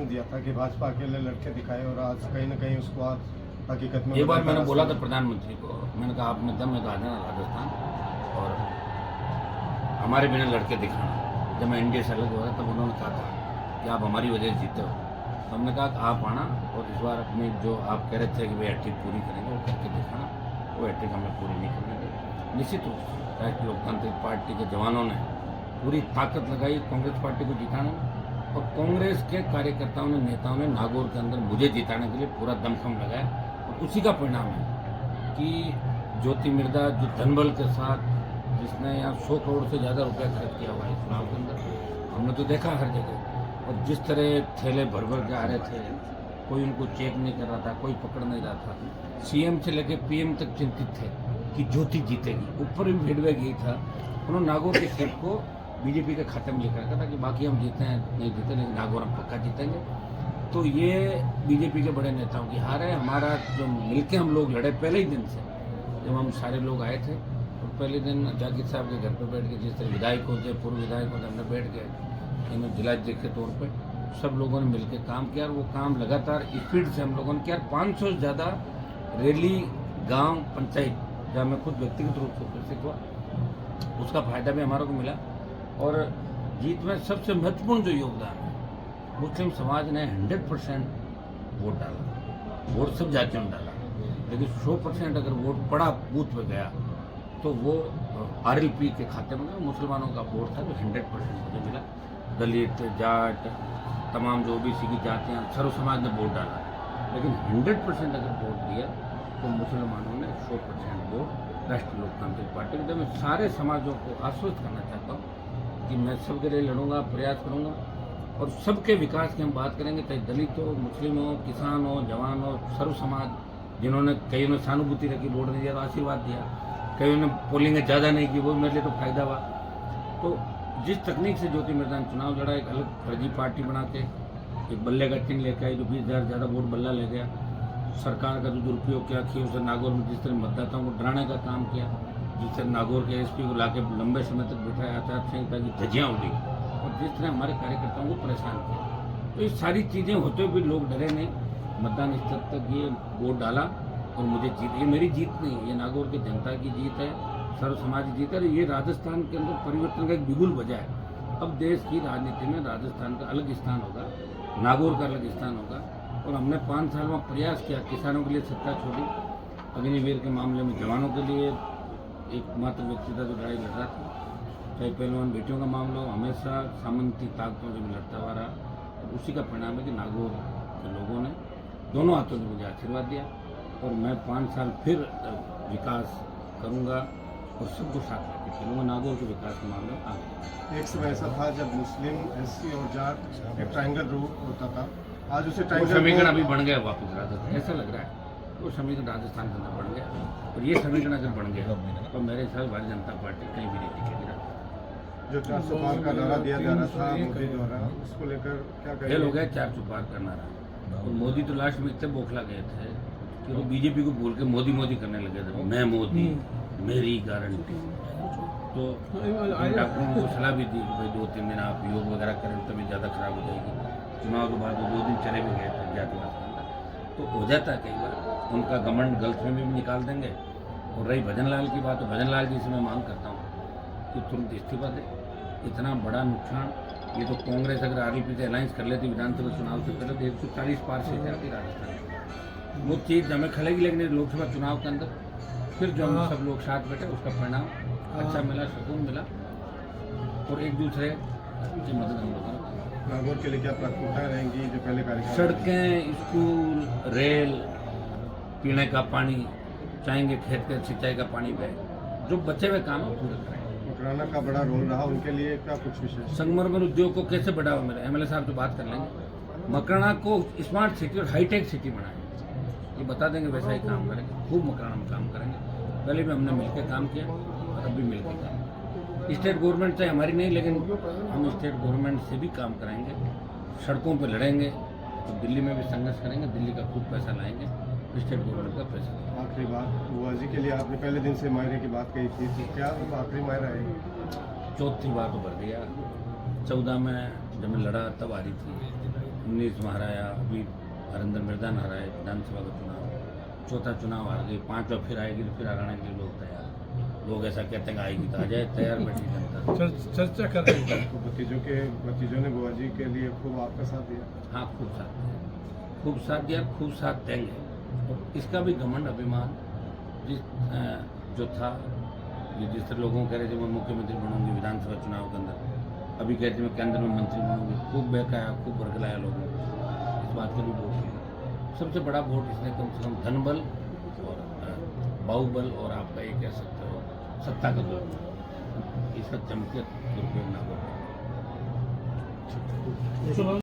बयान दिया था कि भाजपा अकेले लड़के दिखाए और आज कहीं ना कहीं उसको आज हकीकत में ये बार मैंने बोला था प्रधानमंत्री को, मैंने कहा आप में दम है तो आ जाना राजस्थान और हमारे बिना लड़के दिखाना। जब मैं इंडिया से अलग हो रहा तब उन्होंने कहा था कि आप हमारी वजह से जीते हो, तो हमने कहा कि आप आना और इस बार अपनी जो आप कह रहे थे कि भाई हैट्रिक पूरी करेंगे वो करके दिखाना, वो हैट्रिक हमें पूरी नहीं करने दें। निश्चित रूप से राष्ट्रीय लोकतांत्रिक पार्टी के जवानों ने पूरी ताकत लगाई कांग्रेस पार्टी को जिताने में, और कांग्रेस के कार्यकर्ताओं ने, नेताओं ने नागौर के अंदर मुझे जिताने के लिए पूरा दमखम लगाया। और उसी का परिणाम है कि ज्योति मिर्धा जो धनबल के साथ, जिसने यहाँ 100 करोड़ से ज़्यादा रुपया खर्च किया हुआ है चुनाव के अंदर, हमने तो देखा हर जगह। और जिस तरह थैले भर भर के आ रहे थे, कोई उनको चेक नहीं कर रहा था, कोई पकड़ नहीं रहा था। सीएम से लेकर पीएम तक चिंतित थे कि ज्योति जीतेगी। ऊपर भी फीडबैक यही था, उन्होंने नागौर की सीट को बीजेपी के खाते में लेकर रखा था कि बाकी हम जीते हैं नहीं जीते, लेकिन नागौर हम पक्का जीतेंगे। तो ये बीजेपी के बड़े नेताओं की हार है। हमारा जो मिलके हम लोग लड़े पहले ही दिन से, जब हम सारे लोग आए थे और पहले दिन जाकिर साहब के घर पर बैठ के, जिस तरह विधायकों से, पूर्व विधायकों से हमने बैठ के इन्हें जिलाध्यक्ष के तौर पर सब लोगों ने मिलकर काम किया। और वो काम लगातार स्पीड से हम लोगों ने किया। 500 से ज़्यादा रैली, गांव, पंचायत, जहाँ मैं खुद व्यक्तिगत रूप से उपस्थित हुआ, उसका फायदा भी हमारे को मिला। और जीत में सबसे महत्वपूर्ण जो योगदान है, मुस्लिम समाज ने 100% वोट डाला। वोट सब जातियों ने डाला, लेकिन 100% अगर वोट पड़ा बूथ पे गया तो वो आरएलपी के खाते में गया। मुसलमानों का वोट था जो 100% मुझे मिला। दलित, जाट, तमाम जो ओबीसी की जातियाँ, सर्व समाज ने वोट डाला, लेकिन 100% अगर वोट दिया तो मुसलमानों ने 100% वोट राष्ट्रीय लोकतांत्रिक पार्टी को। मैं सारे समाजों को आश्वस्त करना चाहता हूँ कि मैं सबके लिए लड़ूंगा, प्रयास करूंगा और सबके विकास की हम बात करेंगे, चाहे दलित हो, मुस्लिम हो, किसान हो, जवान हो, सर्व समाज। जिन्होंने कईयों ने सहानुभूति रखी, वोट नहीं दिया तो आशीर्वाद दिया, कईयों ने पोलिंग ज़्यादा नहीं की, वो मेरे लिए तो फायदा हुआ। तो जिस तकनीक से ज्योति मिर्धा ने चुनाव लड़ा, एक अलग फर्जी पार्टी बना के एक बल्ले का चिन्ह लेकर आई, जो 20,000 ज़्यादा वोट बल्ला ले गया। सरकार का जो दुरुपयोग किया, कि उसे नागौर में जिस तरह मतदाताओं को डराने का काम किया, जिस तरह नागौर के एसपी को लाके लंबे समय तक बिठाया, आचार संहिता की धज्जियाँ उड़ी, और जिस तरह हमारे कार्यकर्ताओं को परेशान किया। तो ये सारी चीज़ें होते हुए भी लोग डरे नहीं, मतदान स्तर तक ये वोट डाला और मुझे जीत। ये मेरी जीत नहीं, ये नागौर की जनता की जीत है, सर्व समाज की जीत है। ये राजस्थान के अंदर परिवर्तन का एक बिगुल बजा है। अब देश की राजनीति में राजस्थान का अलग स्थान होगा, नागौर का अलग स्थान होगा। और हमने 5 साल में प्रयास किया, किसानों के लिए सत्ता छोड़ी, अग्निवीर के मामले में जवानों के लिए एकमात्र व्यक्ति था जो लड़ाई लड़ रहा था, चाहे पहलवान बेटियों का मामला हो, हमेशा सामंती ताकतों से भी लड़ता हुआ रहा। और उसी का परिणाम है कि नागौर के लोगों ने दोनों हाथों से मुझे आशीर्वाद दिया और मैं 5 साल फिर विकास करूंगा और सबको साथ लेकर चलूँगा नागौर के विकास के मामले में आगे। एक समय ऐसा था जब मुस्लिम, एससी और जाट एक ट्रायंगल रूप होता था, आज उसे ट्रायंगल समीकरण अभी बन गया वापस राजस्थान, ऐसा लग रहा है। वो समीकरण राजस्थान के अंदर बन गया, और ये समीकरण अगर बन गया तो मेरे हिसाब से भारतीय जनता पार्टी कहीं भी नहीं टिकेगी। जो 400 पार का नारा दिया जा रहा था मोदी द्वारा, उसको लेकर क्या कहेंगे? फेल हो गया 400 पार का नारा। और मोदी तो लास्ट में इतने बौखला गए थे कि वो बीजेपी को बोल के मोदी मोदी करने लगे थे, मैं मोदी, मेरी गारंटी। तो डॉक्टरों को सलाह भी दी कि भाई 2-3 दिन आप योग वगैरह करें, तभी ज़्यादा खराब हो जाएगी। चुनाव के बाद वो 2 दिन चले भी गए थे जातिवाद के अंदर। तो हो जाता है कई बार, उनका घमंड गलत में भी निकाल देंगे। और रही भजन लाल की बात, तो भजन लाल जी से मैं मांग करता हूँ कि तुरंत इस्तीफा दे। इतना बड़ा नुकसान, ये तो कांग्रेस अगर आरएलपी से अलायंस कर लेती विधानसभा चुनाव से पहले तो 140 पार सीटें आती राजस्थान। वो चीज़ हमें खलेगी, लेकिन लोकसभा चुनाव के अंदर फिर जो हम सब लोग साथ बैठे, उसका परिणाम अच्छा मिला, सुकून मिला और एक दूसरे की मदद हम लोगों ने। नागौर के लिए क्या प्राथमिकताएं रहेंगी जो पहले कार्यक्रम? सड़कें, स्कूल, रेल, पीने का पानी, चाहेंगे खेत के सिंचाई का पानी बहे, जो बचे हुए काम है पूरे करेंगे। मकराना का बड़ा रोल रहा, उनके लिए क्या कुछ विशेष? संगमरमर उद्योग को कैसे बढ़ावा मिले, एमएलए साहब से बात कर लेंगे। मकराना को स्मार्ट सिटी और हाईटेक सिटी बनाएंगे, ये बता देंगे, वैसा ही काम करेंगे। खूब मकराना में काम करेंगे। पहले भी हमने मिलकर काम किया और अब भी मिलकर काम। स्टेट गवर्नमेंट से हमारी नहीं, लेकिन हम स्टेट गवर्नमेंट से भी काम कराएंगे, सड़कों पर लड़ेंगे। तो दिल्ली में भी संघर्ष करेंगे, दिल्ली का खूब पैसा लाएंगे, स्टेट गवर्नमेंट का पैसा। आखिरी बात, बुआ जी के लिए आपने पहले दिन से मायरे की बात कही थी, तो क्या आखिरी मायरा है? 4थी बार उभर गया। 14 में जब मैं लड़ा तब आ रही थी, 19 में हराया, अभी हरिंदर मृदान हराए विधानसभा का चुनाव, चौथा चुनाव हार गई, पांचवा फिर आएगी तो फिर हराने के लिए लोग तैयार। लोग ऐसा कहते हैं कि आएगी तो आ जाए, तैयार बैठी जनता। चर्चा कर रहे हैं। तो भतीजों ने बुआ जी के लिए खूब आपका साथ दिया। हाँ, खूब साथ दिया, खूब साथ दिया, खूब साथ देंगे। और इसका भी घमंड अभिमान जो था, जिस तरह लोगों कह रहे थे मैं मुख्यमंत्री बनूंगी विधानसभा चुनाव के अंदर, अभी कहते मैं केंद्र में मंत्री बनूंगी, खूब बहकाया, खूब बरगलाया लोगों को, इस बात का भी वोट दिया। सबसे बड़ा वोट इसने कम से कम धनबल और बाहुबल और आपका ये कह सकते हो सत्ता का दुरुपयोग, इसका चमके दुरुपयोग ना हो।